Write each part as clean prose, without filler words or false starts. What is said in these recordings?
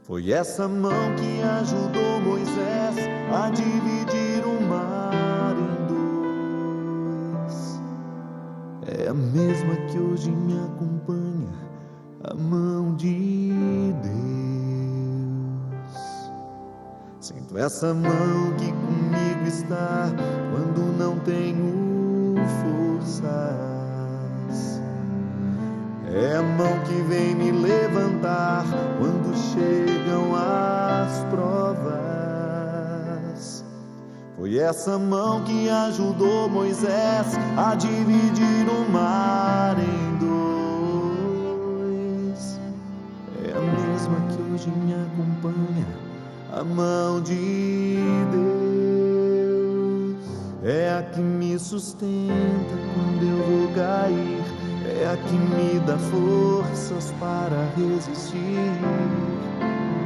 Foi essa mão que ajudou Moisés a dividir o mar em dois. É a mesma que hoje me acompanha, a mão de Deus. Sinto essa mão que comigo está quando não tenho forças. É a mão que vem me levantar quando chegam as provas. Foi essa mão que ajudou Moisés a dividir o mar em dois. É a mesma que hoje me acompanha, a mão de Deus. É a que me sustenta quando eu vou cair. É a que me dá forças para resistir,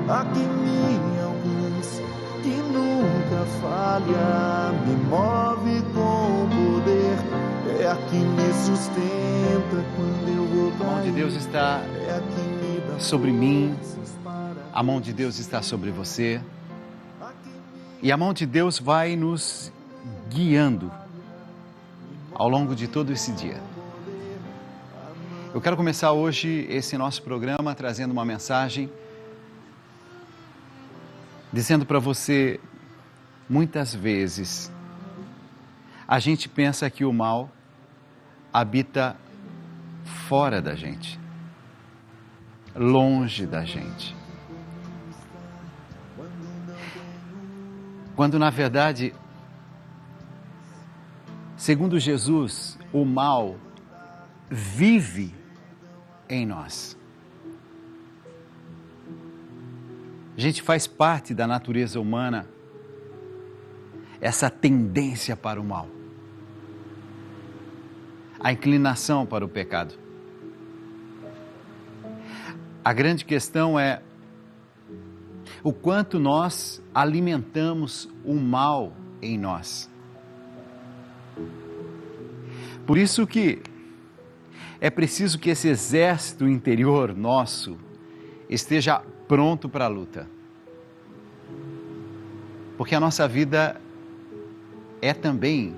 a que me alcança, que nunca falha, me move com poder. É a que me sustenta quando eu vou cair. A mão de Deus está sobre mim, a mão de Deus está sobre você, e a mão de Deus vai nos guiando ao longo de todo esse dia. Eu quero começar hoje esse nosso programa trazendo uma mensagem, dizendo para você, muitas vezes, a gente pensa que o mal habita fora da gente, longe da gente. Quando na verdade, segundo Jesus, o mal vive em nós. A gente faz parte da natureza humana, essa tendência para o mal, a inclinação para o pecado. A grande questão é o quanto nós alimentamos o mal em nós. Por isso que é preciso que esse exército interior nosso esteja pronto para a luta. Porque a nossa vida é também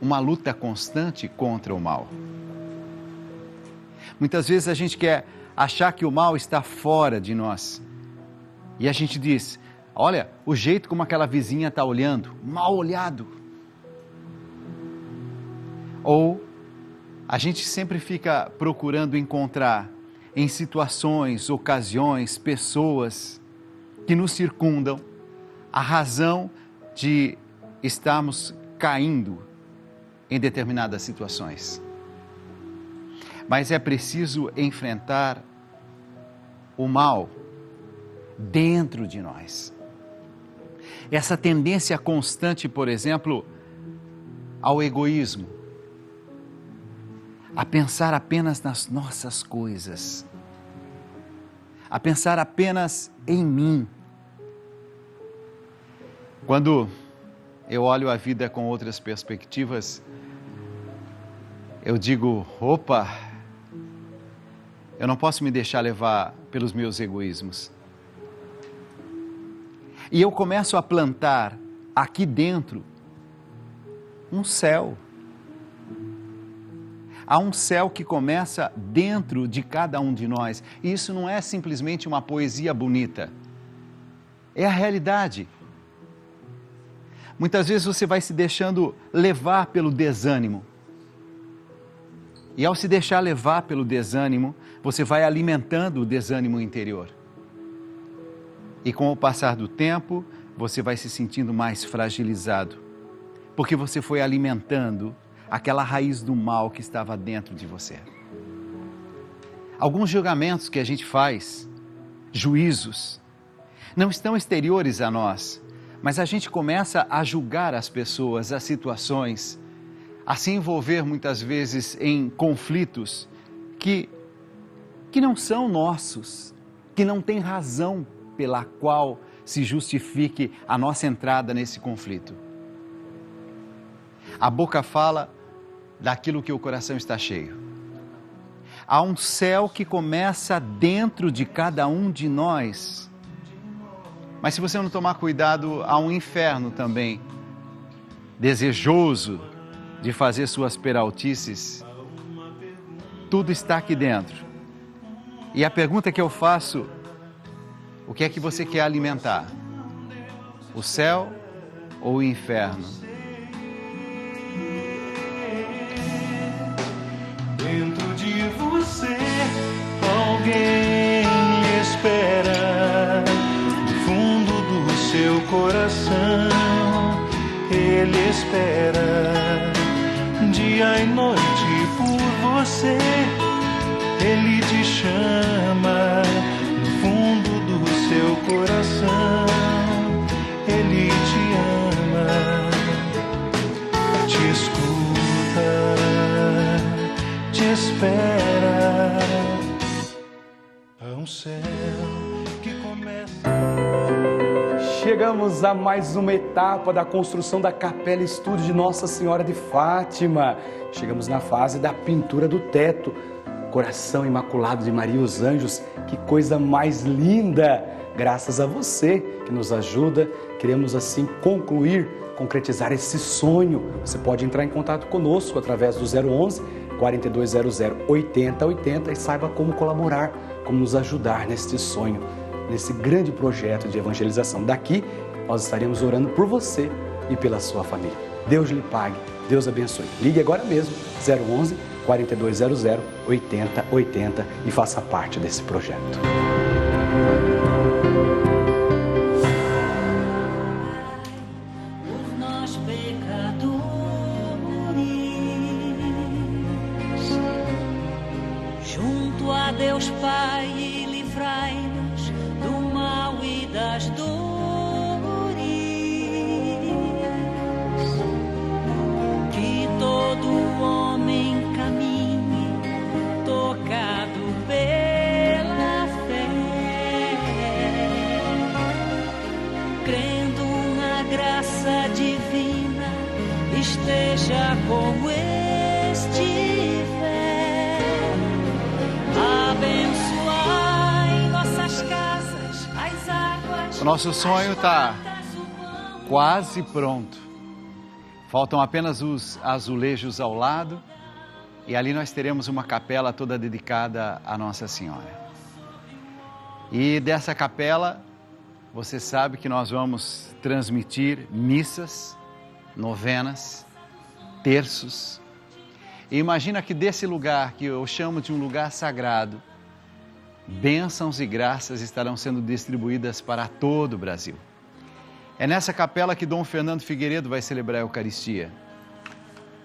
uma luta constante contra o mal. Muitas vezes a gente quer achar que o mal está fora de nós. E a gente diz, olha, o jeito como aquela vizinha está olhando, mal olhado. Ou a gente sempre fica procurando encontrar em situações, ocasiões, pessoas que nos circundam a razão de estarmos caindo em determinadas situações. Mas é preciso enfrentar o mal dentro de nós. Essa tendência constante, por exemplo, ao egoísmo, a pensar apenas nas nossas coisas, a pensar apenas em mim. Quando eu olho a vida com outras perspectivas, eu digo, opa, eu não posso me deixar levar pelos meus egoísmos. E eu começo a plantar aqui dentro um céu. Há um céu que começa dentro de cada um de nós. E isso não é simplesmente uma poesia bonita. É a realidade. Muitas vezes você vai se deixando levar pelo desânimo. E ao se deixar levar pelo desânimo, você vai alimentando o desânimo interior. E com o passar do tempo, você vai se sentindo mais fragilizado. Porque você foi alimentando aquela raiz do mal que estava dentro de você. Alguns julgamentos que a gente faz, juízos, não estão exteriores a nós, mas a gente começa a julgar as pessoas, as situações, a se envolver muitas vezes em conflitos que não são nossos, que não tem razão pela qual se justifique a nossa entrada nesse conflito. A boca fala daquilo que o coração está cheio. Há um céu que começa dentro de cada um de nós Mas se você não tomar cuidado, há um inferno também, desejoso de fazer suas peraltices. Tudo está aqui dentro. E a pergunta que eu faço, o que é que você quer alimentar? O céu ou o inferno? Dentro de você, alguém espera. No fundo do seu coração, ele espera. Dia e noite por você, ele te chama. No fundo do seu coração, ele te ama. Te escuta, te espera. Há um céu que começa. Chegamos a mais uma etapa da construção da Capela Estúdio de Nossa Senhora de Fátima. Chegamos na fase da pintura do teto. Coração Imaculado de Maria e os Anjos, que coisa mais linda! Graças a você que nos ajuda, queremos assim concretizar esse sonho. Você pode entrar em contato conosco através do 011 4200 8080 e saiba como colaborar, como nos ajudar neste sonho, nesse grande projeto de evangelização. Daqui, nós estaremos orando por você e pela sua família. Deus lhe pague, Deus abençoe. Ligue agora mesmo, 011 4200 8080 e faça parte desse projeto. Por nós pecadores, junto a Deus Pai, e livrai-nos do mal e das dores. Que todo homem caminhe tocado pela fé, crendo na graça divina, esteja como estiver. Abençoai nossas casas, as águas. O nosso sonho está quase pronto. Faltam apenas os azulejos ao lado e ali nós teremos uma capela toda dedicada a Nossa Senhora. E dessa capela, você sabe que nós vamos transmitir missas, novenas, terços. E imagina que desse lugar, que eu chamo de um lugar sagrado, bênçãos e graças estarão sendo distribuídas para todo o Brasil. É nessa capela que Dom Fernando Figueiredo vai celebrar a Eucaristia.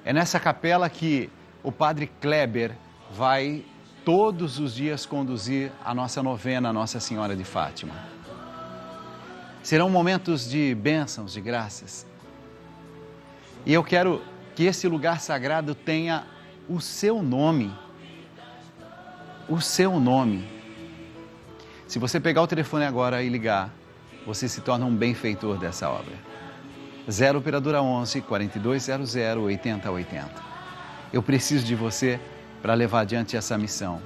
É nessa capela que o Padre Kleber vai todos os dias conduzir a nossa novena, a Nossa Senhora de Fátima. Serão momentos de bênçãos, de graças. E eu quero que esse lugar sagrado tenha o seu nome. O seu nome. Se você pegar o telefone agora e ligar, você se torna um benfeitor dessa obra. 0 operadora 11 4200 8080. Eu preciso de você para levar adiante essa missão.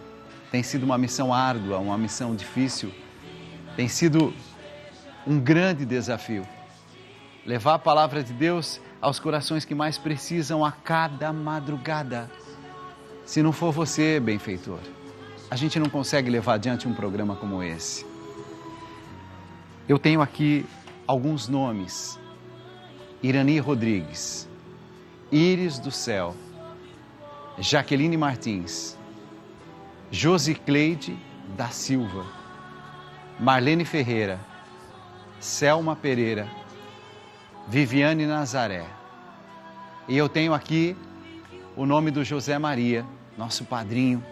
Tem sido uma missão árdua, uma missão difícil. Tem sido um grande desafio. Levar a palavra de Deus aos corações que mais precisam a cada madrugada. Se não for você, benfeitor, a gente não consegue levar adiante um programa como esse. Eu tenho aqui alguns nomes: Irani Rodrigues, Íris do Céu, Jaqueline Martins, Josicleide da Silva, Marlene Ferreira, Selma Pereira, Viviane Nazaré. E eu tenho aqui o nome do José Maria, nosso padrinho.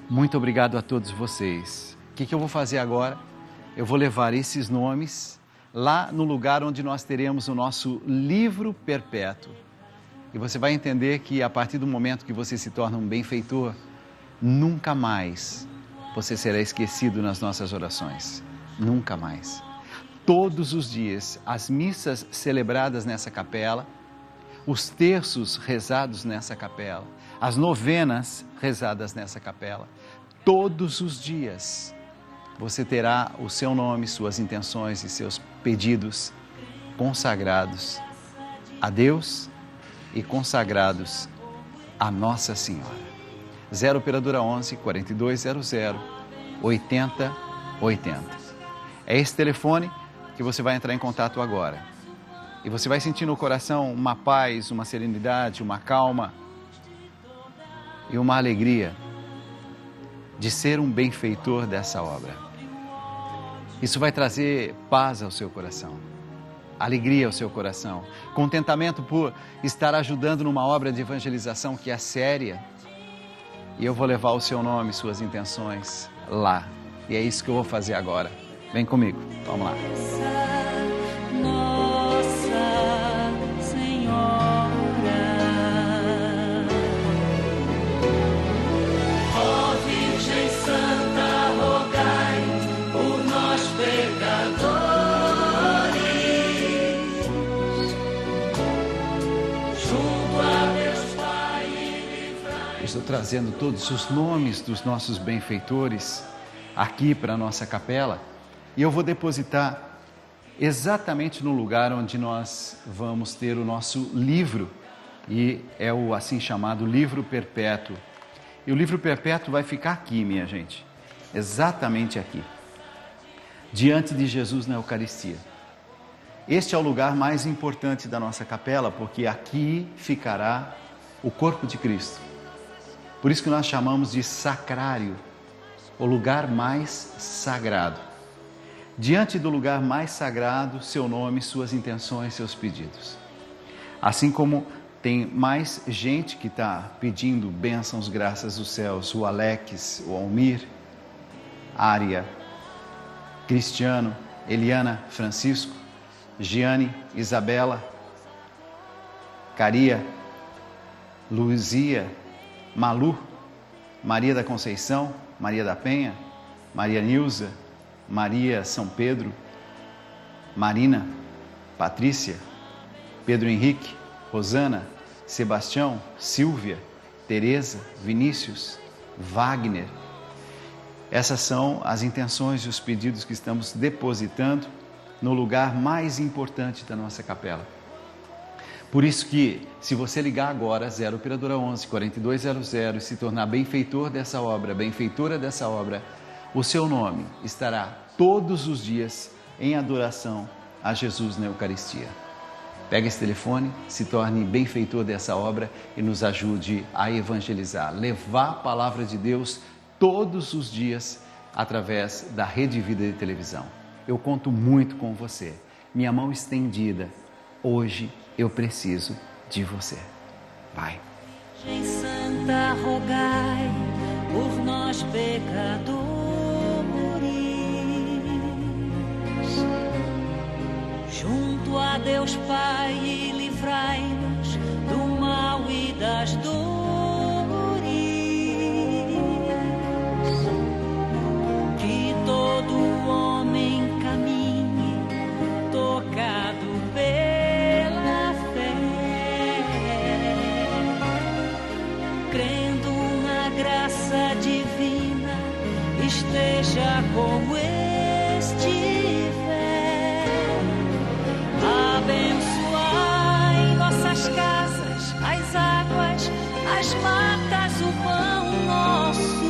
Muito obrigado a todos vocês. O que eu vou fazer agora? Eu vou levar esses nomes lá no lugar onde nós teremos o nosso livro perpétuo. E você vai entender que a partir do momento que você se torna um benfeitor, nunca mais você será esquecido nas nossas orações. Nunca mais. Todos os dias, as missas celebradas nessa capela, os terços rezados nessa capela, as novenas rezadas nessa capela, todos os dias você terá o seu nome, suas intenções e seus pedidos consagrados a Deus e consagrados a Nossa Senhora. 0 Operadora 11 4200 8080. É esse telefone que você vai entrar em contato agora. E você vai sentir no coração uma paz, uma serenidade, uma calma e uma alegria de ser um benfeitor dessa obra. Isso vai trazer paz ao seu coração, alegria ao seu coração, contentamento por estar ajudando numa obra de evangelização que é séria. E eu vou levar o seu nome, suas intenções lá. E é isso que eu vou fazer agora. Vem comigo, vamos lá. Estou trazendo todos os nomes dos nossos benfeitores aqui para a nossa capela e eu vou depositar exatamente no lugar onde nós vamos ter o nosso livro, e é o assim chamado livro perpétuo. E o livro perpétuo vai ficar aqui, minha gente, exatamente aqui, diante de Jesus na Eucaristia. Este é o lugar mais importante da nossa capela, porque aqui ficará o corpo de Cristo. Por isso que nós chamamos de sacrário, o lugar mais sagrado. Diante do lugar mais sagrado, seu nome, suas intenções, seus pedidos. Assim como tem mais gente que está pedindo bênçãos, graças dos céus, o Alex, o Almir, Ária, Cristiano, Eliana, Francisco, Giane, Isabela, Caria, Luzia, Malu, Maria da Conceição, Maria da Penha, Maria Nilza, Maria São Pedro, Marina, Patrícia, Pedro Henrique, Rosana, Sebastião, Silvia, Tereza, Vinícius, Wagner. Essas são as intenções e os pedidos que estamos depositando no lugar mais importante da nossa capela. Por isso que, se você ligar agora, 0 Operadora 11 4200 e se tornar benfeitor dessa obra, benfeitora dessa obra, o seu nome estará todos os dias em adoração a Jesus na Eucaristia. Pega esse telefone, se torne benfeitor dessa obra e nos ajude a evangelizar, levar a palavra de Deus todos os dias através da Rede Vida de televisão. Eu conto muito com você. Minha mão estendida. Hoje eu preciso de você. Vai. Santa, rogai por nós pecadores, junto a Deus Pai, e livrai-nos do mal e das dores. Que todo homem caminhe tocado pela fé, crendo na graça divina, esteja como estiver. Abençoai nossas casas, as águas, as matas, o pão nosso,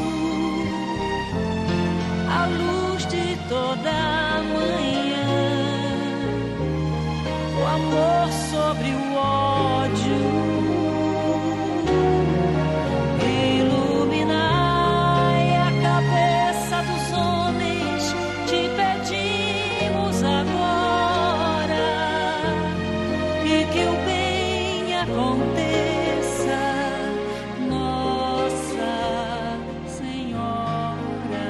a luz de toda a manhã, o amor sobre o ódio. Iluminai a cabeça dos homens, te pedimos agora, e que o bem aconteça, Nossa Senhora.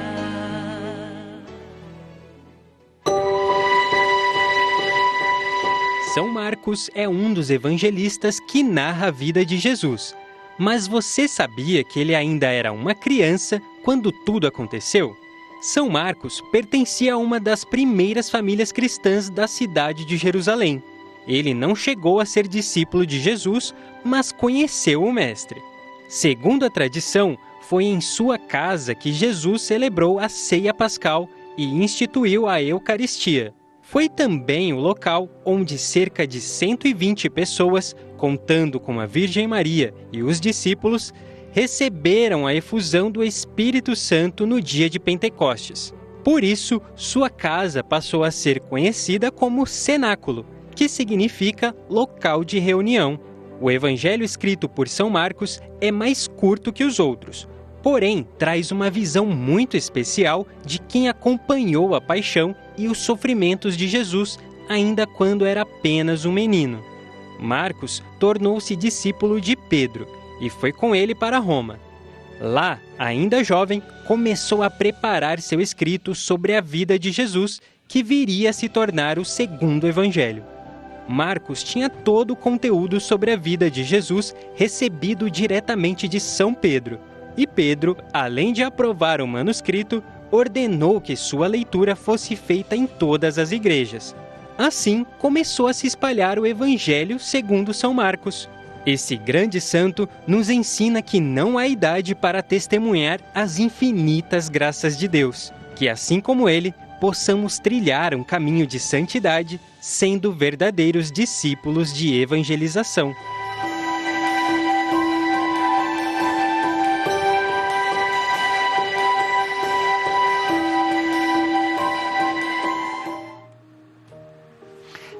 São Marcos é um dos evangelistas que narra a vida de Jesus. Mas você sabia que ele ainda era uma criança quando tudo aconteceu? São Marcos pertencia a uma das primeiras famílias cristãs da cidade de Jerusalém. Ele não chegou a ser discípulo de Jesus, mas conheceu o Mestre. Segundo a tradição, foi em sua casa que Jesus celebrou a ceia pascal e instituiu a Eucaristia. Foi também o local onde cerca de 120 pessoas, contando com a Virgem Maria e os discípulos, receberam a efusão do Espírito Santo no dia de Pentecostes. Por isso, sua casa passou a ser conhecida como cenáculo, que significa local de reunião. O evangelho escrito por São Marcos é mais curto que os outros, porém traz uma visão muito especial de quem acompanhou a paixão e os sofrimentos de Jesus, ainda quando era apenas um menino. Marcos tornou-se discípulo de Pedro e foi com ele para Roma. Lá, ainda jovem, começou a preparar seu escrito sobre a vida de Jesus, que viria a se tornar o segundo evangelho. Marcos tinha todo o conteúdo sobre a vida de Jesus recebido diretamente de São Pedro. E Pedro, além de aprovar o manuscrito, ordenou que sua leitura fosse feita em todas as igrejas. Assim, começou a se espalhar o Evangelho segundo São Marcos. Esse grande santo nos ensina que não há idade para testemunhar as infinitas graças de Deus, que assim como ele, possamos trilhar um caminho de santidade, sendo verdadeiros discípulos de evangelização.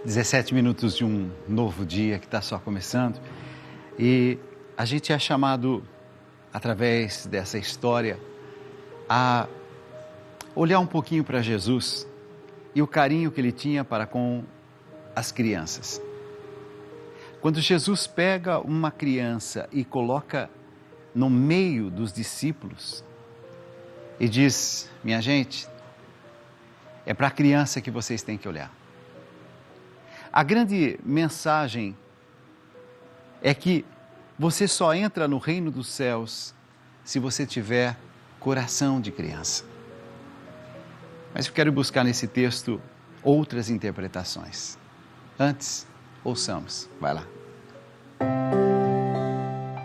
"17 minutos de um novo dia que está só começando, e a gente é chamado, através dessa história, a olhar um pouquinho para Jesus e o carinho que ele tinha para com as crianças. Quando Jesus pega uma criança e coloca no meio dos discípulos e diz: minha gente, é para a criança que vocês têm que olhar. A grande mensagem é que você só entra no reino dos céus se você tiver coração de criança. Mas eu quero buscar nesse texto outras interpretações. Antes, ouçamos. Vai lá.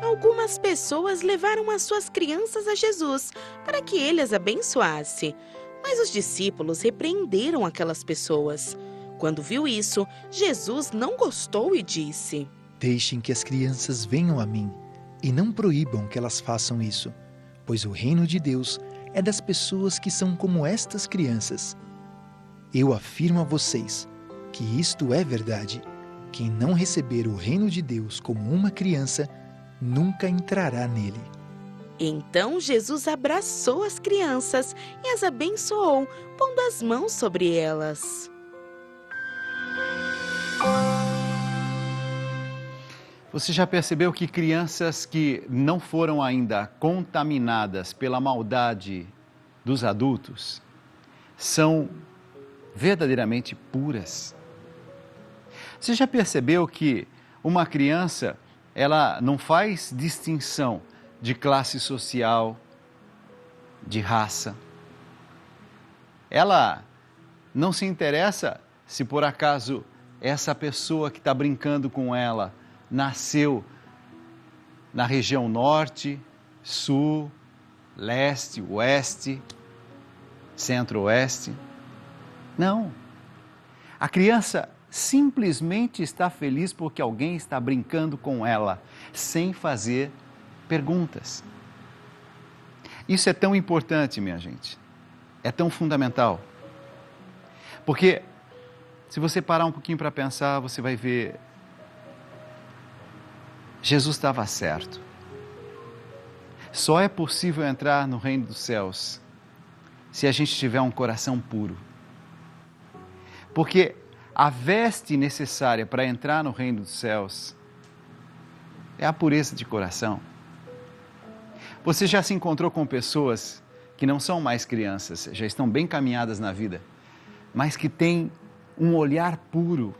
Algumas pessoas levaram as suas crianças a Jesus para que ele as abençoasse. Mas os discípulos repreenderam aquelas pessoas. Quando viu isso, Jesus não gostou e disse: Deixem que as crianças venham a mim e não proíbam que elas façam isso, pois o reino de Deus é das pessoas que são como estas crianças. Eu afirmo a vocês que isto é verdade. Quem não receber o reino de Deus como uma criança, nunca entrará nele. Então Jesus abraçou as crianças e as abençoou, pondo as mãos sobre elas. Você já percebeu que crianças que não foram ainda contaminadas pela maldade dos adultos são verdadeiramente puras? Você já percebeu que uma criança, ela não faz distinção de classe social, de raça? Ela não se interessa se por acaso essa pessoa que está brincando com ela nasceu na região norte, sul, leste, oeste, centro-oeste. Não. A criança simplesmente está feliz porque alguém está brincando com ela, sem fazer perguntas. Isso é tão importante, minha gente. É tão fundamental. Porque se você parar um pouquinho para pensar, você vai ver, Jesus estava certo. Só é possível entrar no reino dos céus se a gente tiver um coração puro. Porque a veste necessária para entrar no reino dos céus é a pureza de coração. Você já se encontrou com pessoas que não são mais crianças, já estão bem caminhadas na vida, mas que têm um olhar puro.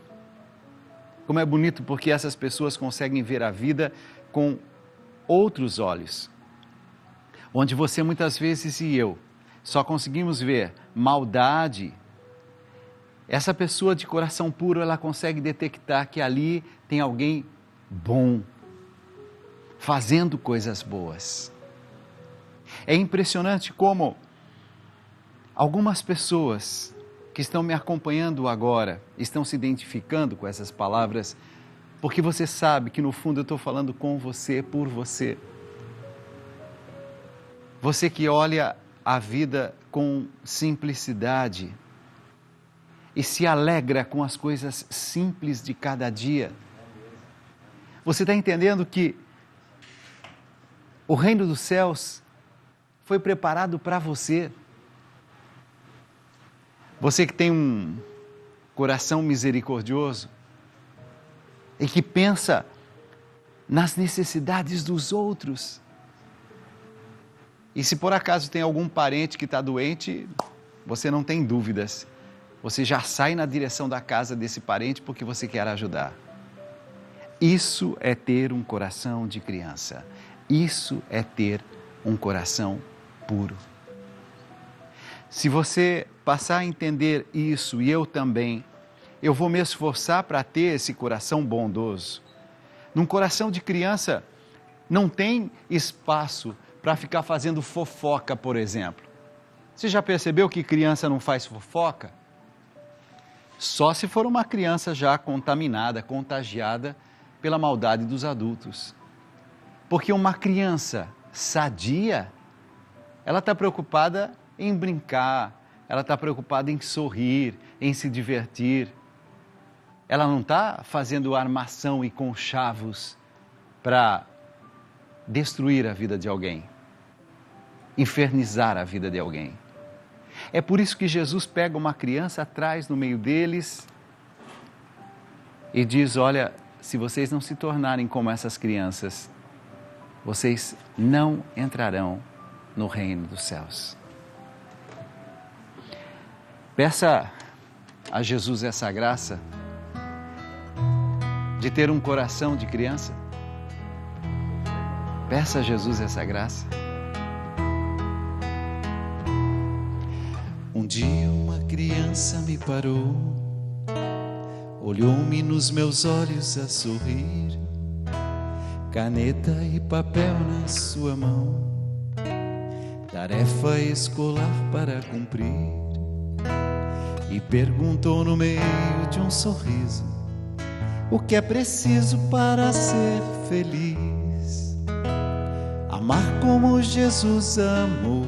Como é bonito porque essas pessoas conseguem ver a vida com outros olhos. Onde você muitas vezes e eu só conseguimos ver maldade. Essa pessoa de coração puro, ela consegue detectar que ali tem alguém bom, fazendo coisas boas. É impressionante como Algumas pessoas que estão me acompanhando agora estão se identificando com essas palavras, porque você sabe que no fundo eu estou falando com você, por você. Você que olha a vida com simplicidade e se alegra com as coisas simples de cada dia. Você está entendendo que o reino dos céus foi preparado para você. Você que tem um coração misericordioso e que pensa nas necessidades dos outros. E se por acaso tem algum parente que está doente, você não tem dúvidas. Você já sai na direção da casa desse parente porque você quer ajudar. Isso é ter um coração de criança. Isso é ter um coração puro. Se você passar a entender isso, e eu também, eu vou me esforçar para ter esse coração bondoso. Num coração de criança, não tem espaço para ficar fazendo fofoca, por exemplo. Você já percebeu que criança não faz fofoca? Só se for uma criança já contaminada, contagiada pela maldade dos adultos. Porque uma criança sadia, ela está preocupada em brincar, ela está preocupada em sorrir, em se divertir. Ela não está fazendo armação e conchavos para destruir a vida de alguém, infernizar a vida de alguém. É por isso que Jesus pega uma criança atrás no meio deles e diz: olha, se vocês não se tornarem como essas crianças, vocês não entrarão no reino dos céus. Peça a Jesus essa graça de ter um coração de criança. Peça a Jesus essa graça. Um dia uma criança me parou, olhou-me nos meus olhos a sorrir, caneta e papel na sua mão, tarefa escolar para cumprir, e perguntou no meio de um sorriso: o que é preciso para ser feliz? Amar como Jesus amou,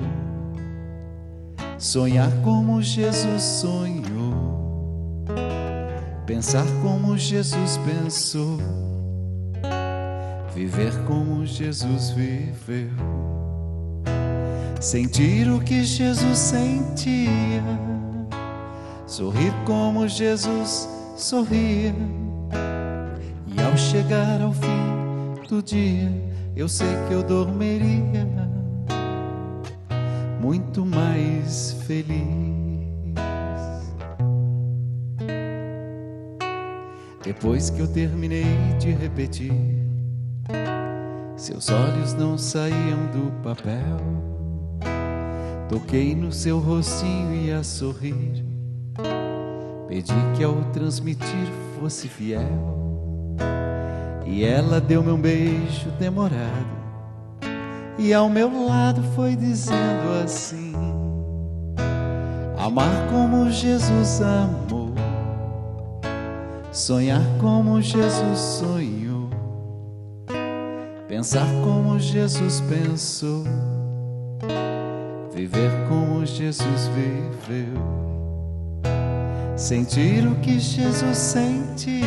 sonhar como Jesus sonhou, pensar como Jesus pensou, viver como Jesus viveu, sentir o que Jesus sentia, sorrir como Jesus sorria. E ao chegar ao fim do dia, eu sei que eu dormiria muito mais feliz. Depois que eu terminei de repetir, seus olhos não saíam do papel. Toquei no seu rostinho e a sorrir, pedi que ao transmitir fosse fiel. E ela deu-me um beijo demorado e ao meu lado foi dizendo assim: amar como Jesus amou, sonhar como Jesus sonhou, pensar como Jesus pensou, viver como Jesus viveu, sentir o que Jesus sentia,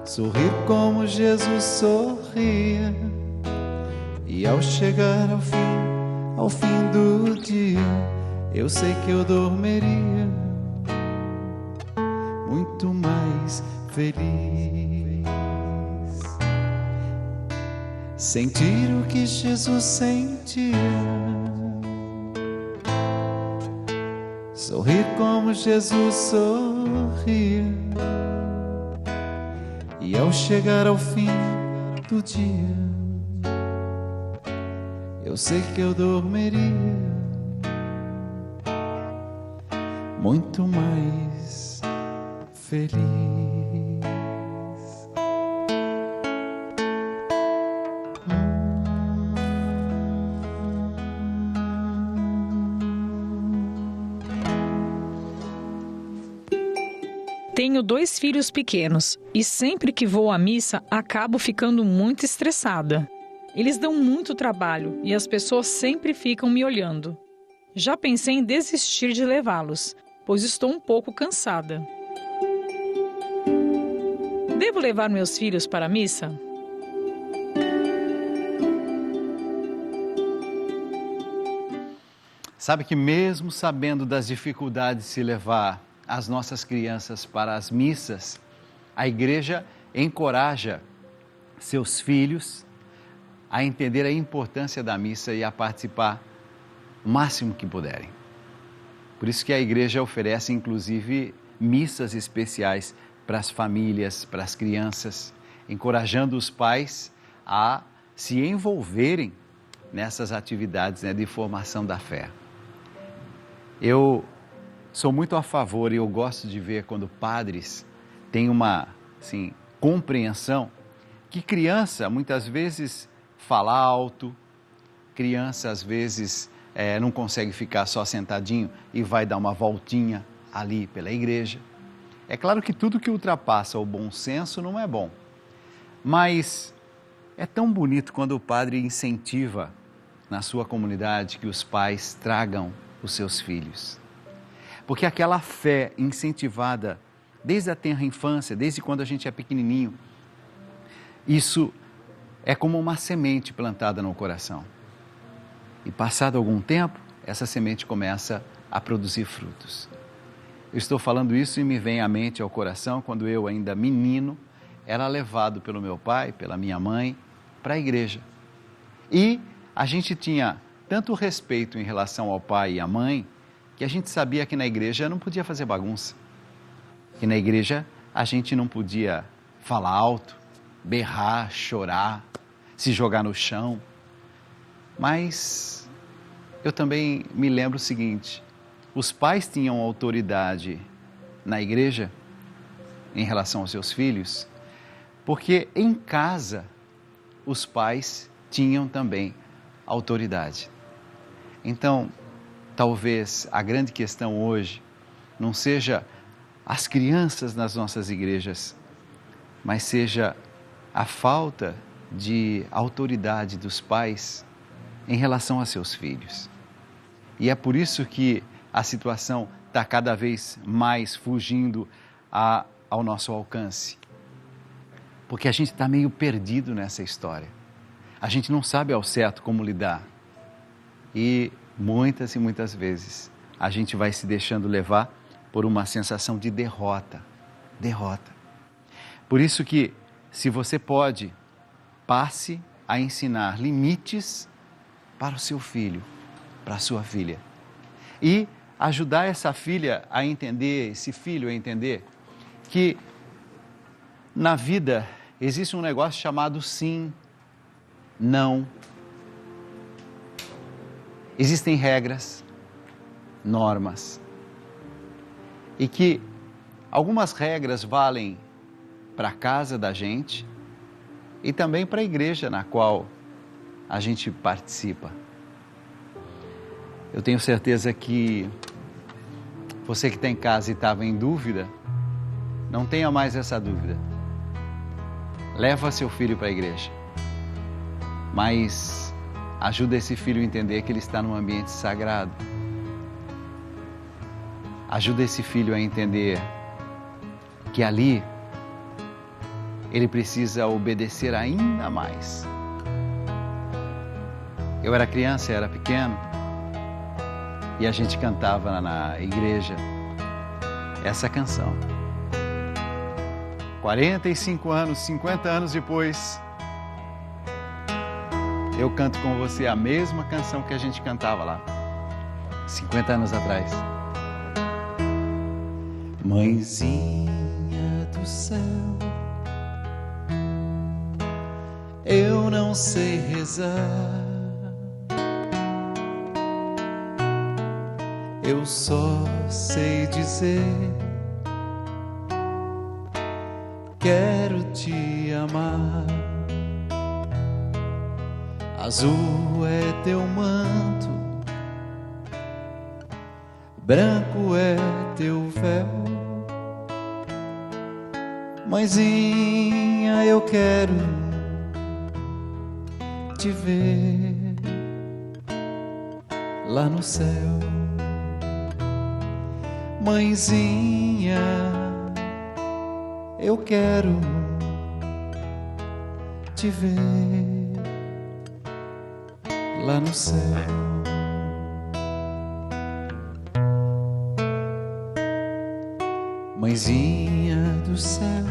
sorrir como Jesus sorria. E ao chegar ao fim do dia, eu sei que eu dormiria muito mais feliz. Sentir o que Jesus sentia, sorrir como Jesus sorria. E ao chegar ao fim do dia, eu sei que eu dormiria muito mais feliz. Tenho 2 filhos pequenos e sempre que vou à missa acabo ficando muito estressada. Eles dão muito trabalho e as pessoas sempre ficam me olhando. Já pensei em desistir de levá-los, pois estou um pouco cansada. Devo levar meus filhos para a missa? Sabe que mesmo sabendo das dificuldades de se levar as nossas crianças para as missas, a igreja encoraja seus filhos a entender a importância da missa e a participar o máximo que puderem. Por isso que a igreja oferece, inclusive, missas especiais para as famílias, para as crianças, encorajando os pais a se envolverem nessas atividades, de formação da fé. Eu sou muito a favor e eu gosto de ver quando padres têm uma compreensão que criança muitas vezes fala alto, criança às vezes não consegue ficar só sentadinho e vai dar uma voltinha ali pela igreja. É claro que tudo que ultrapassa o bom senso não é bom, mas é tão bonito quando o padre incentiva na sua comunidade que os pais tragam os seus filhos. Porque aquela fé incentivada desde a tenra infância, desde quando a gente é pequenininho, isso é como uma semente plantada no coração. E passado algum tempo, essa semente começa a produzir frutos. Eu estou falando isso e me vem à mente, ao coração, quando eu ainda menino, era levado pelo meu pai, pela minha mãe, para a igreja. E a gente tinha tanto respeito em relação ao pai e à mãe, que a gente sabia que na igreja não podia fazer bagunça. Que na igreja a gente não podia falar alto, berrar, chorar, se jogar no chão. Mas eu também me lembro o seguinte, os pais tinham autoridade na igreja em relação aos seus filhos, porque em casa os pais tinham também autoridade. Então, talvez a grande questão hoje não seja as crianças nas nossas igrejas, mas seja a falta de autoridade dos pais em relação a seus filhos. E é por isso que a situação está cada vez mais fugindo ao nosso alcance. Porque a gente está meio perdido nessa história. A gente não sabe ao certo como lidar. E muitas vezes a gente vai se deixando levar por uma sensação de derrota. Por isso que, se você pode, passe a ensinar limites para o seu filho, para a sua filha. E ajudar essa filha a entender, esse filho a entender, que na vida existe um negócio chamado sim, não. Existem regras, normas, e que algumas regras valem para a casa da gente e também para a igreja na qual a gente participa. Eu tenho certeza que você que está em casa e estava em dúvida, não tenha mais essa dúvida. Leva seu filho para a igreja, mas ajuda esse filho a entender que ele está num ambiente sagrado. Ajuda esse filho a entender que ali ele precisa obedecer ainda mais. Eu era criança, era pequeno, e a gente cantava na igreja essa canção. 45 anos, 50 anos depois, eu canto com você a mesma canção que a gente cantava lá, 50 anos atrás. Mãezinha do céu, eu não sei rezar, eu só sei dizer: quero te amar. Azul é teu manto, branco é teu véu, Mãezinha, eu quero te ver lá no céu. Mãezinha, eu quero te ver lá no céu. Mãezinha do céu,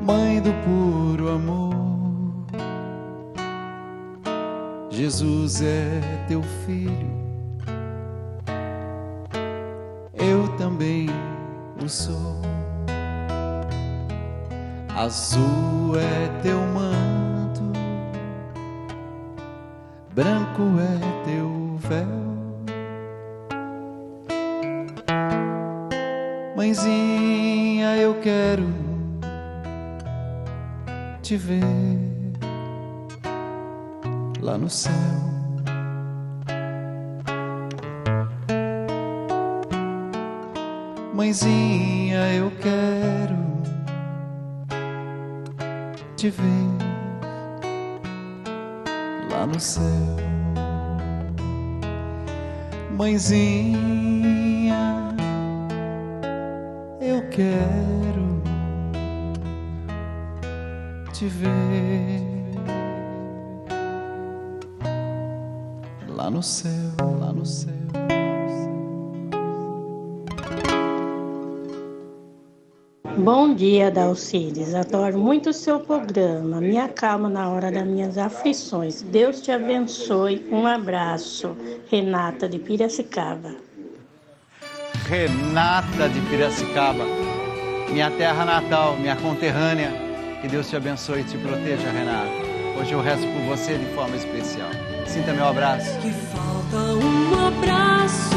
mãe do puro amor, Jesus é teu filho, eu também o sou. Azul é teu manto, branco é teu véu. Mãezinha, eu quero te ver lá no céu. Mãezinha, eu quero te ver lá no céu. Mãezinha, eu quero te ver lá no céu, lá no céu. Bom dia, Dalcides. Adoro muito o seu programa. Me acalma na hora das minhas aflições. Deus te abençoe. Um abraço. Renata de Piracicaba. Renata de Piracicaba, minha terra natal, minha conterrânea. Que Deus te abençoe e te proteja, Renata. Hoje eu rezo por você de forma especial. Sinta meu abraço. Que falta um abraço,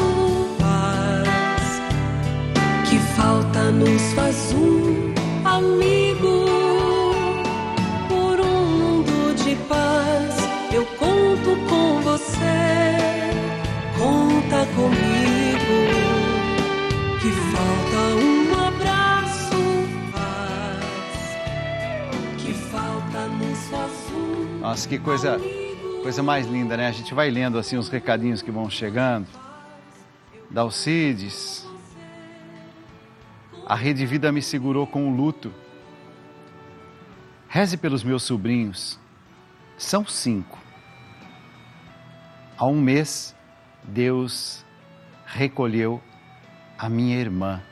paz. Que falta nos faz um amigo. Por um mundo de paz, eu conto com você. Conta comigo. Que falta um abraço, paz. Que falta nos faz um Nossa, que coisa mais linda, né? A gente vai lendo assim os recadinhos que vão chegando. Dalcides, a Rede Vida me segurou com o luto. Reze pelos meus sobrinhos. São 5. Há um mês, Deus recolheu a minha irmã.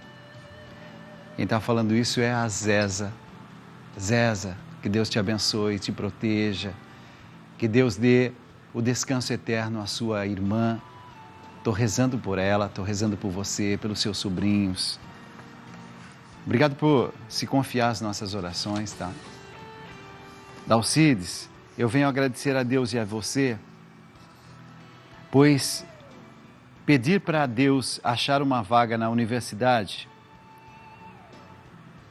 Quem está falando isso é a Zeza. Zeza, que Deus te abençoe, te proteja. Que Deus dê o descanso eterno à sua irmã. Estou rezando por ela, estou rezando por você, pelos seus sobrinhos. Obrigado por se confiar às nossas orações, tá? Dalcides, eu venho agradecer a Deus e a você, pois pedir para Deus achar uma vaga na universidade,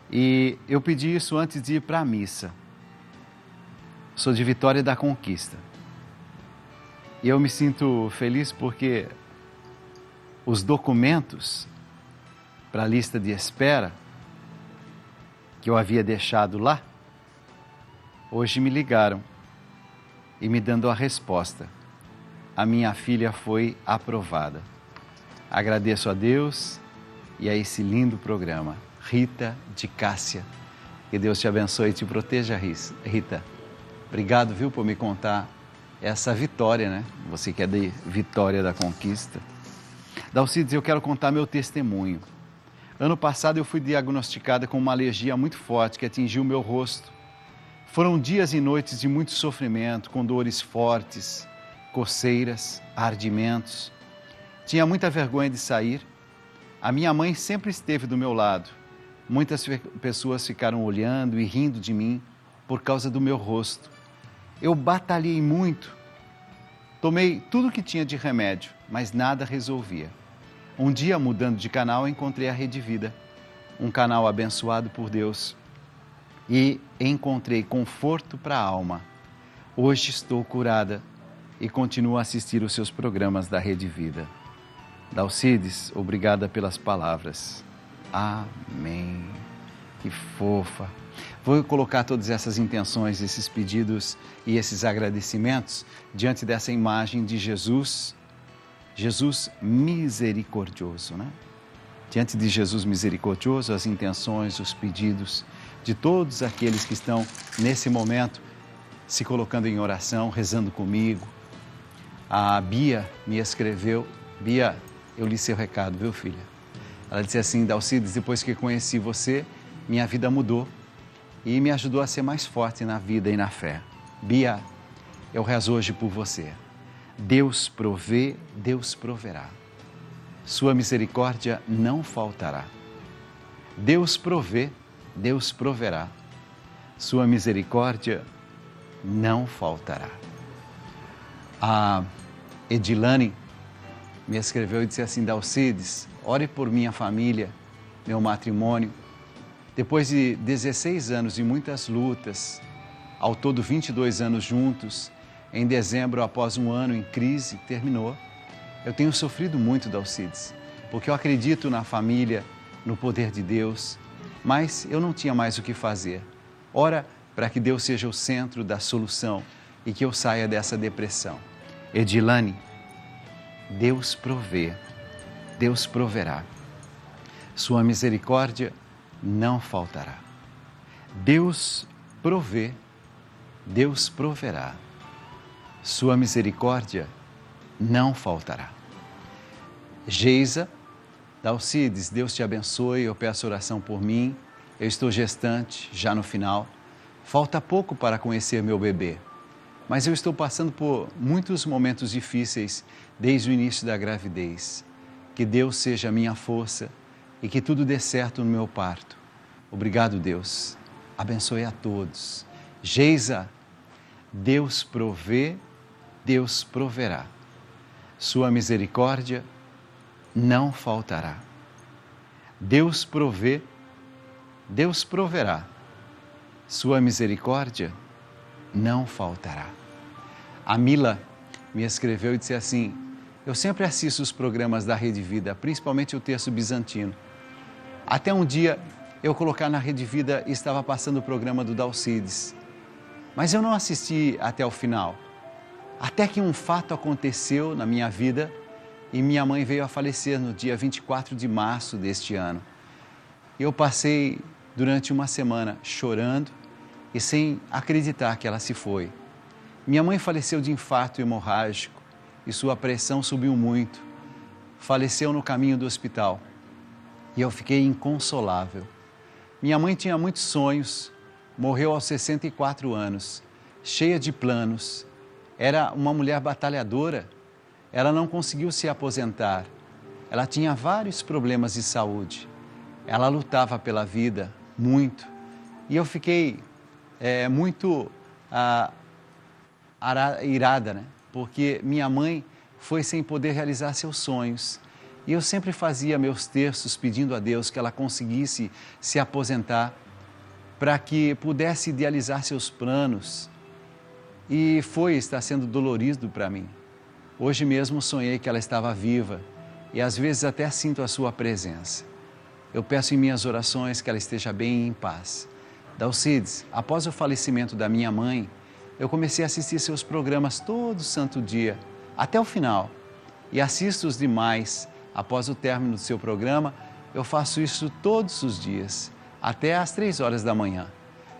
e eu pedi isso antes de ir para a missa. Sou de Vitória da Conquista. E eu me sinto feliz porque os documentos para a lista de espera que eu havia deixado lá, hoje me ligaram e me dando a resposta. A minha filha foi aprovada. Agradeço a Deus e a esse lindo programa. Rita de Cássia. Que Deus te abençoe e te proteja, Rita. Obrigado, viu, por me contar essa vitória, né? Você que é de Vitória da Conquista. Dalcides, eu quero contar meu testemunho. Ano passado eu fui diagnosticada com uma alergia muito forte que atingiu meu rosto. Foram dias e noites de muito sofrimento, com dores fortes, coceiras, ardimentos. Tinha muita vergonha de sair. A minha mãe sempre esteve do meu lado. Muitas pessoas ficaram olhando e rindo de mim por causa do meu rosto. Eu batalhei muito. Tomei tudo que tinha de remédio, mas nada resolvia. Um dia, mudando de canal, encontrei a Rede Vida, um canal abençoado por Deus. E encontrei conforto para a alma. Hoje estou curada e continuo a assistir os seus programas da Rede Vida. Dalcides, obrigada pelas palavras. Amém. Que fofa. Vou colocar todas essas intenções, esses pedidos e esses agradecimentos diante dessa imagem de Jesus, Jesus misericordioso, né? Diante de Jesus misericordioso, as intenções, os pedidos de todos aqueles que estão nesse momento se colocando em oração, rezando comigo. A Bia me escreveu. Bia, eu li seu recado, viu, filha? Ela disse assim: Dalcides, depois que conheci você, minha vida mudou e me ajudou a ser mais forte na vida e na fé. Bia, eu rezo hoje por você. Deus provê, Deus proverá. Sua misericórdia não faltará. Deus provê, Deus proverá. Sua misericórdia não faltará. A Edilane me escreveu e disse assim: Dalcides, ore por minha família, meu matrimônio. Depois de 16 anos e muitas lutas, ao todo 22 anos juntos, em dezembro, após um ano em crise, terminou. Eu tenho sofrido muito, Dalcides, porque eu acredito na família, no poder de Deus, mas eu não tinha mais o que fazer. Ora para que Deus seja o centro da solução e que eu saia dessa depressão. Edilane, Deus provê, Deus proverá. Sua misericórdia não faltará. Deus provê, Deus proverá. Sua misericórdia não faltará. Geisa, Dalcides, Deus te abençoe, eu peço oração por mim. Eu estou gestante, já no final. Falta pouco para conhecer meu bebê, mas eu estou passando por muitos momentos difíceis desde o início da gravidez. Que Deus seja a minha força e que tudo dê certo no meu parto. Obrigado, Deus. Abençoe a todos. Geisa, Deus provê, Deus proverá. Sua misericórdia não faltará. Deus provê, Deus proverá. Sua misericórdia não faltará. A Mila me escreveu e disse assim: eu sempre assisto os programas da Rede Vida, principalmente o Terço Bizantino. Até um dia eu colocar na Rede Vida e estava passando o programa do Dalcides. Mas eu não assisti até o final. Até que um fato aconteceu na minha vida e minha mãe veio a falecer no dia 24 de março deste ano. Eu passei durante uma semana chorando e sem acreditar que ela se foi. Minha mãe faleceu de infarto hemorrágico e sua pressão subiu muito. Faleceu no caminho do hospital e eu fiquei inconsolável. Minha mãe tinha muitos sonhos, morreu aos 64 anos, cheia de planos. Era uma mulher batalhadora, ela não conseguiu se aposentar. Ela tinha vários problemas de saúde. Ela lutava pela vida, muito. E eu fiquei muito irada, né? Porque minha mãe foi sem poder realizar seus sonhos. E eu sempre fazia meus terços pedindo a Deus que ela conseguisse se aposentar para que pudesse idealizar seus planos. E está sendo dolorido para mim. Hoje mesmo sonhei que ela estava viva e às vezes até sinto a sua presença. Eu peço em minhas orações que ela esteja bem e em paz. Dalcides, após o falecimento da minha mãe, eu comecei a assistir seus programas todo santo dia, até o final. E assisto os demais. Após o término do seu programa, eu faço isso todos os dias, até às 3 horas da manhã.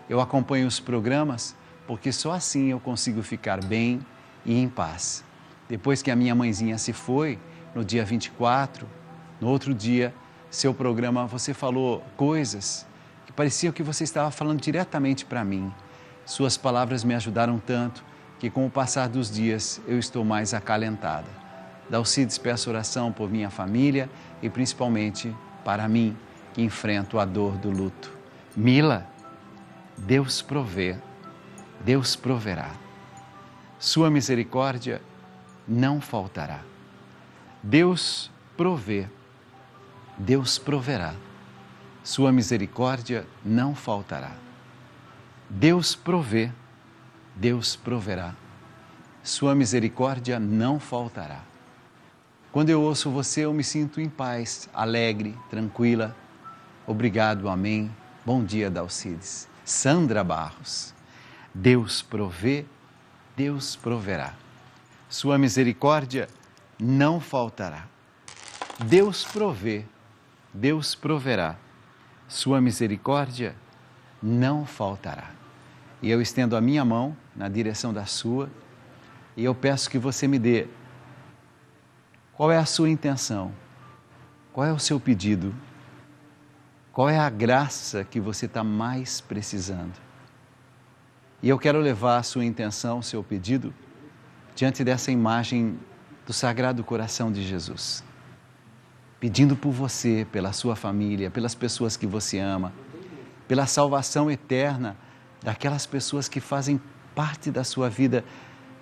Eu acompanho os programas porque só assim eu consigo ficar bem e em paz. Depois que a minha mãezinha se foi, no dia 24, no outro dia, seu programa, você falou coisas que pareciam que você estava falando diretamente para mim. Suas palavras me ajudaram tanto que com o passar dos dias eu estou mais acalentada. Dalcides, peço oração por minha família e principalmente para mim, que enfrento a dor do luto. Mila, Deus provê, Deus proverá. Sua misericórdia não faltará. Deus provê, Deus proverá. Sua misericórdia não faltará. Deus provê, Deus proverá. Sua misericórdia não faltará. Quando eu ouço você, eu me sinto em paz, alegre, tranquila. Obrigado, amém. Bom dia, Dalcides. Sandra Barros. Deus provê, Deus proverá. Sua misericórdia não faltará. Deus provê, Deus proverá. Sua misericórdia não faltará. E eu estendo a minha mão na direção da sua e eu peço que você me dê qual é a sua intenção, qual é o seu pedido, qual é a graça que você está mais precisando. E eu quero levar a sua intenção, o seu pedido, diante dessa imagem do Sagrado Coração de Jesus. Pedindo por você, pela sua família, pelas pessoas que você ama, pela salvação eterna daquelas pessoas que fazem parte da sua vida,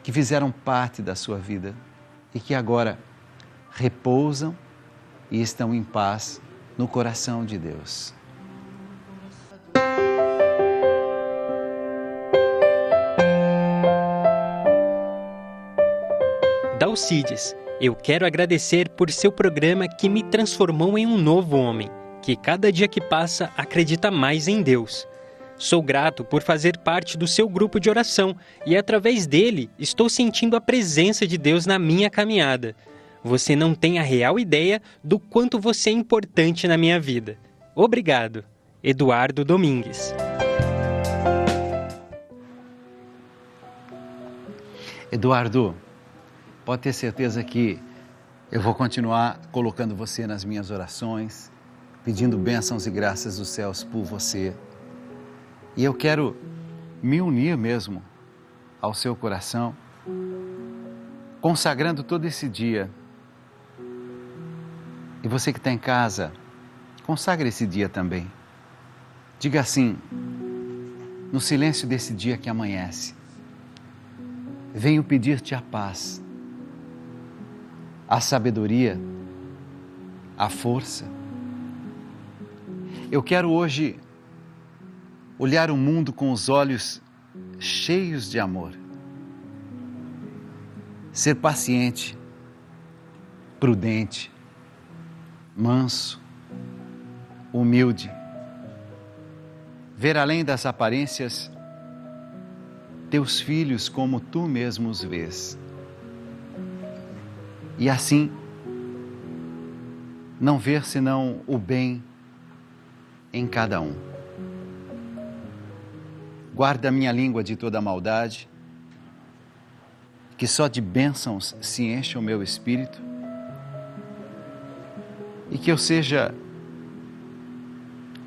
que fizeram parte da sua vida e que agora repousam e estão em paz no coração de Deus. Dalcides, eu quero agradecer por seu programa que me transformou em um novo homem, que cada dia que passa acredita mais em Deus. Sou grato por fazer parte do seu grupo de oração e através dele estou sentindo a presença de Deus na minha caminhada. Você não tem a real ideia do quanto você é importante na minha vida. Obrigado. Eduardo Domingues. Eduardo, pode ter certeza que eu vou continuar colocando você nas minhas orações, pedindo bênçãos e graças dos céus por você. E eu quero me unir mesmo ao seu coração, consagrando todo esse dia. E você que está em casa, consagre esse dia também. Diga assim, no silêncio desse dia que amanhece, venho pedir-te a paz, a sabedoria, a força. Eu quero hoje olhar o mundo com os olhos cheios de amor. Ser paciente, prudente, manso, humilde. Ver além das aparências teus filhos como tu mesmo os vês. E assim, não ver senão o bem em cada um. Guarda a minha língua de toda maldade, que só de bênçãos se enche o meu espírito, e que eu seja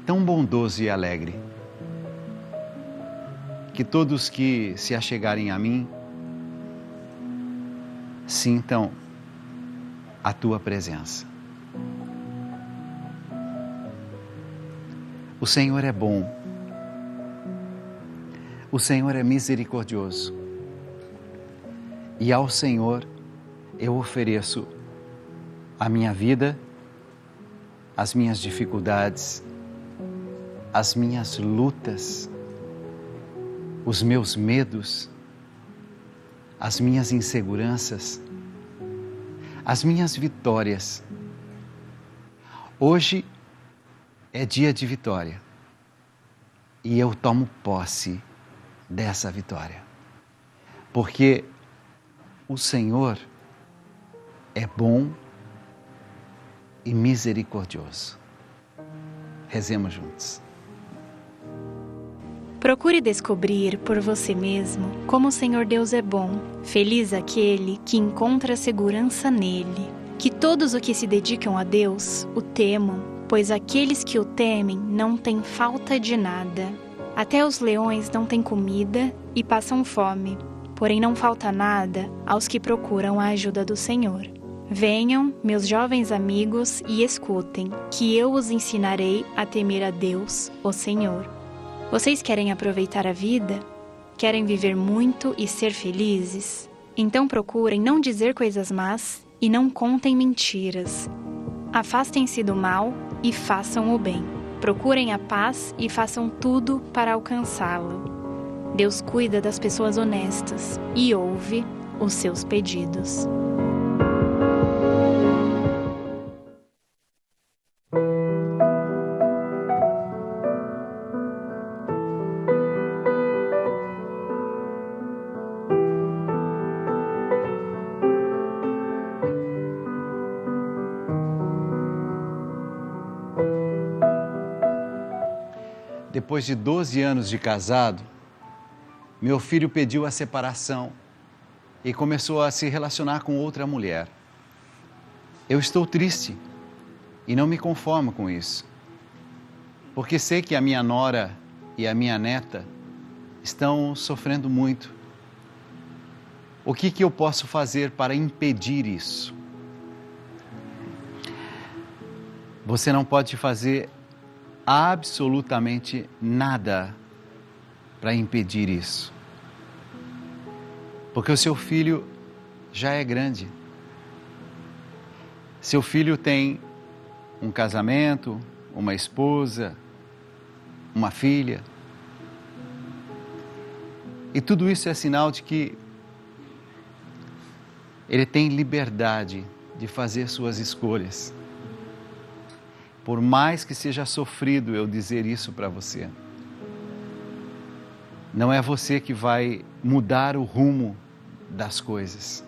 tão bondoso e alegre, que todos que se achegarem a mim sintam a tua presença. O Senhor é bom. O Senhor é misericordioso. E ao Senhor eu ofereço a minha vida, as minhas dificuldades, as minhas lutas, os meus medos, as minhas inseguranças, as minhas vitórias. Hoje é dia de vitória e eu tomo posse dessa vitória, porque o Senhor é bom e misericordioso. Rezemos juntos. Procure descobrir por você mesmo como o Senhor Deus é bom. Feliz aquele que encontra segurança nele. Que todos os que se dedicam a Deus o temam, pois aqueles que o temem não têm falta de nada. Até os leões não têm comida e passam fome, porém não falta nada aos que procuram a ajuda do Senhor. Venham, meus jovens amigos, e escutem, que eu os ensinarei a temer a Deus, o Senhor. Vocês querem aproveitar a vida? Querem viver muito e ser felizes? Então procurem não dizer coisas más e não contem mentiras. Afastem-se do mal e façam o bem. Procurem a paz e façam tudo para alcançá-la. Deus cuida das pessoas honestas e ouve os seus pedidos. depois de 12 anos de casado, meu filho pediu a separação e começou a se relacionar com outra mulher. Eu estou triste e não me conformo com isso, porque sei que a minha nora e a minha neta estão sofrendo muito. O que eu posso fazer para impedir isso? Você não pode fazer absolutamente nada para impedir isso, porque o seu filho já é grande. Seu filho tem um casamento, uma esposa, uma filha, e tudo isso é sinal de que ele tem liberdade de fazer suas escolhas. Por mais que seja sofrido eu dizer isso para você, não é você que vai mudar o rumo das coisas.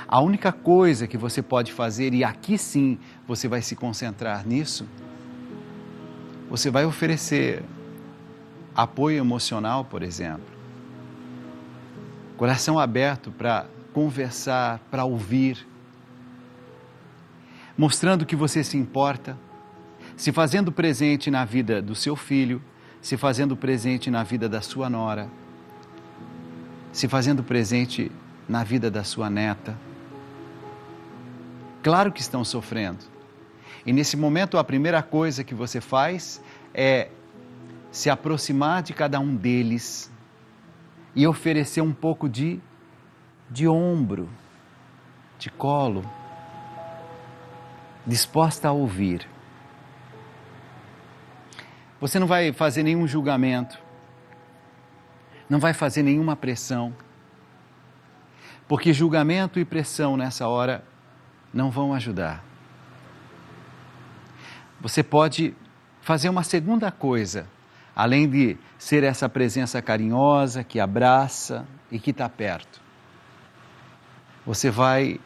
A única coisa que você pode fazer, e aqui sim você vai se concentrar nisso, você vai oferecer apoio emocional, por exemplo, coração aberto para conversar, para ouvir, mostrando que você se importa, se fazendo presente na vida do seu filho, se fazendo presente na vida da sua nora, se fazendo presente na vida da sua neta. Claro que estão sofrendo. E nesse momento a primeira coisa que você faz é se aproximar de cada um deles e oferecer um pouco de ombro, de colo, disposta a ouvir. Você não vai fazer nenhum julgamento, não vai fazer nenhuma pressão, porque julgamento e pressão nessa hora não vão ajudar. Você pode fazer uma segunda coisa, além de ser essa presença carinhosa, que abraça e que está perto. Você vai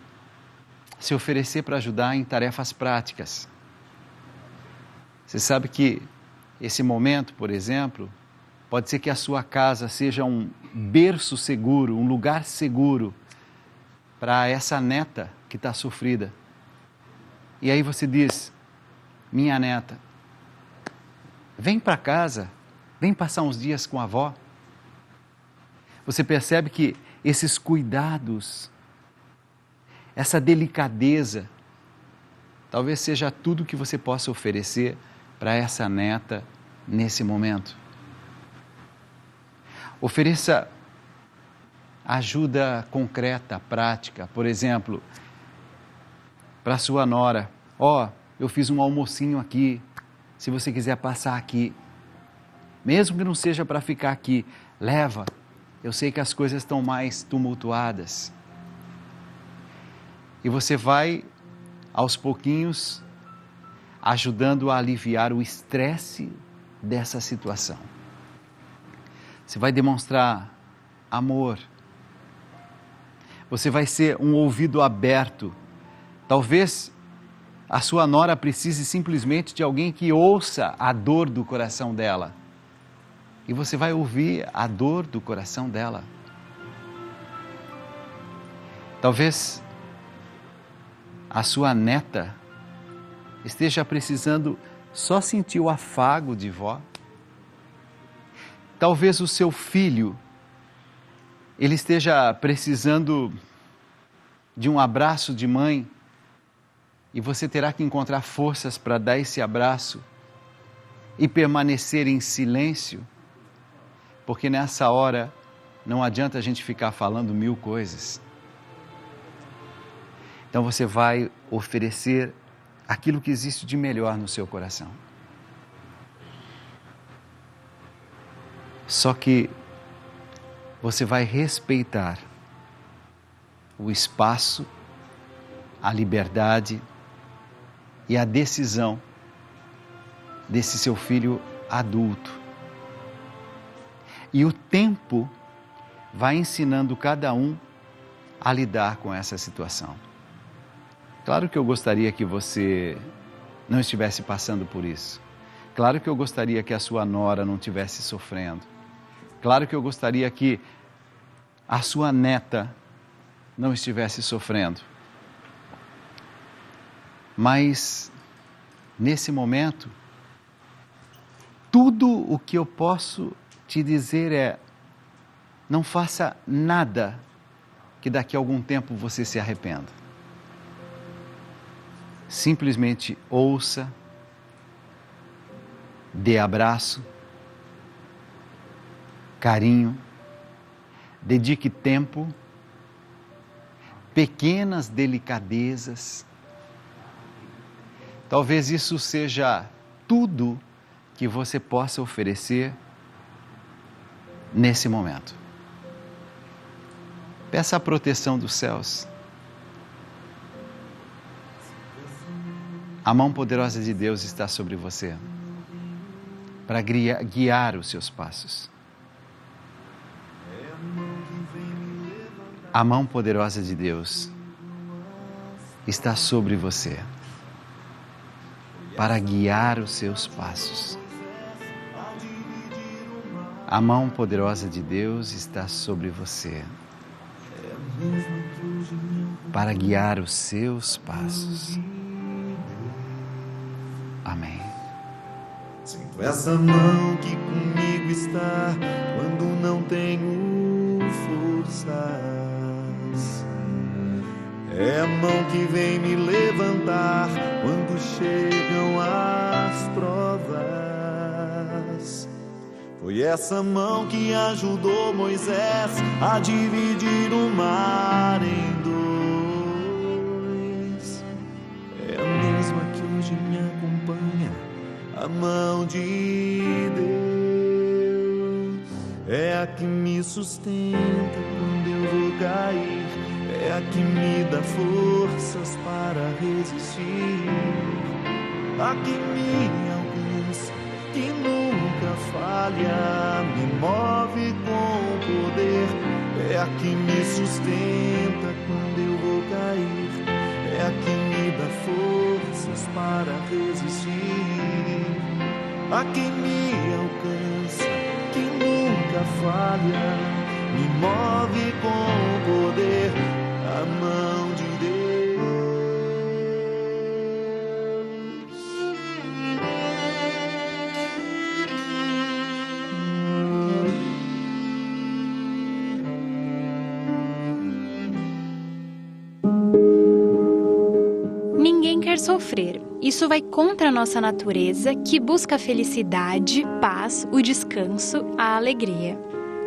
se oferecer para ajudar em tarefas práticas. Você sabe que esse momento, por exemplo, pode ser que a sua casa seja um berço seguro, um lugar seguro para essa neta que está sofrida. E aí você diz: minha neta, vem para casa, vem passar uns dias com a avó. Você percebe que esses cuidados, essa delicadeza, talvez seja tudo que você possa oferecer para essa neta nesse momento. Ofereça ajuda concreta, prática. Por exemplo, para sua nora: eu fiz um almocinho aqui, se você quiser passar aqui, mesmo que não seja para ficar aqui, leva, eu sei que as coisas estão mais tumultuadas. E você vai, aos pouquinhos, ajudando a aliviar o estresse dessa situação. Você vai demonstrar amor. Você vai ser um ouvido aberto. Talvez a sua nora precise simplesmente de alguém que ouça a dor do coração dela. E você vai ouvir a dor do coração dela. Talvez a sua neta esteja precisando só sentir o afago de vó. Talvez o seu filho, ele esteja precisando de um abraço de mãe e você terá que encontrar forças para dar esse abraço e permanecer em silêncio, porque nessa hora não adianta a gente ficar falando 1000 coisas. Então você vai oferecer aquilo que existe de melhor no seu coração. Só que você vai respeitar o espaço, a liberdade e a decisão desse seu filho adulto. E o tempo vai ensinando cada um a lidar com essa situação. Claro que eu gostaria que você não estivesse passando por isso. Claro que eu gostaria que a sua nora não estivesse sofrendo. Claro que eu gostaria que a sua neta não estivesse sofrendo. Mas, nesse momento, tudo o que eu posso te dizer é: não faça nada que daqui a algum tempo você se arrependa. Simplesmente ouça, dê abraço, carinho, dedique tempo, pequenas delicadezas. Talvez isso seja tudo que você possa oferecer nesse momento. Peça a proteção dos céus. A mão poderosa de Deus está sobre você para guiar os seus passos. A mão poderosa de Deus está sobre você para guiar os seus passos. A mão poderosa de Deus está sobre você para guiar os seus passos. Amém. Sinto essa mão que comigo está quando não tenho forças. É a mão que vem me levantar quando chegam as provas. Foi essa mão que ajudou Moisés a dividir o mar em dois. É a mesma que hoje me acompanha, a mão de Deus. É a que me sustenta quando eu vou cair. É a que me dá forças para resistir. A que me alcança, que nunca falha, me move com poder. É a que me sustenta quando eu vou cair. É a que me dá forças para resistir. A que me alcança, que nunca falha, me move com poder. A mão de Ninguém quer sofrer. Isso vai contra a nossa natureza, que busca a felicidade, paz, o descanso, a alegria.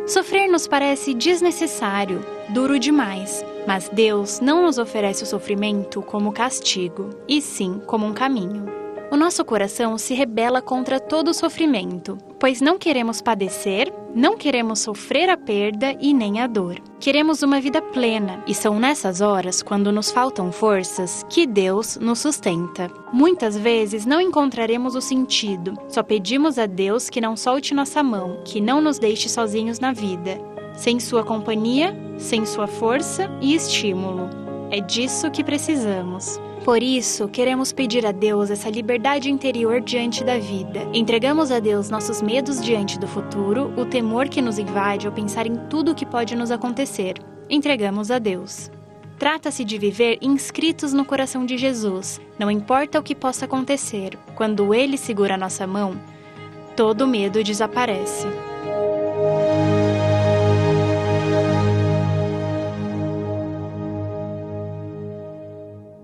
Sofrer nos parece desnecessário, duro demais, mas Deus não nos oferece o sofrimento como castigo, e sim como um caminho. O nosso coração se rebela contra todo o sofrimento, pois não queremos padecer, não queremos sofrer a perda e nem a dor. Queremos uma vida plena, e são nessas horas, quando nos faltam forças, que Deus nos sustenta. Muitas vezes não encontraremos o sentido, só pedimos a Deus que não solte nossa mão, que não nos deixe sozinhos na vida, sem sua companhia, sem sua força e estímulo. É disso que precisamos. Por isso, queremos pedir a Deus essa liberdade interior diante da vida. Entregamos a Deus nossos medos diante do futuro, o temor que nos invade ao pensar em tudo o que pode nos acontecer. Entregamos a Deus. Trata-se de viver inscritos no coração de Jesus. Não importa o que possa acontecer, quando Ele segura a nossa mão, todo medo desaparece.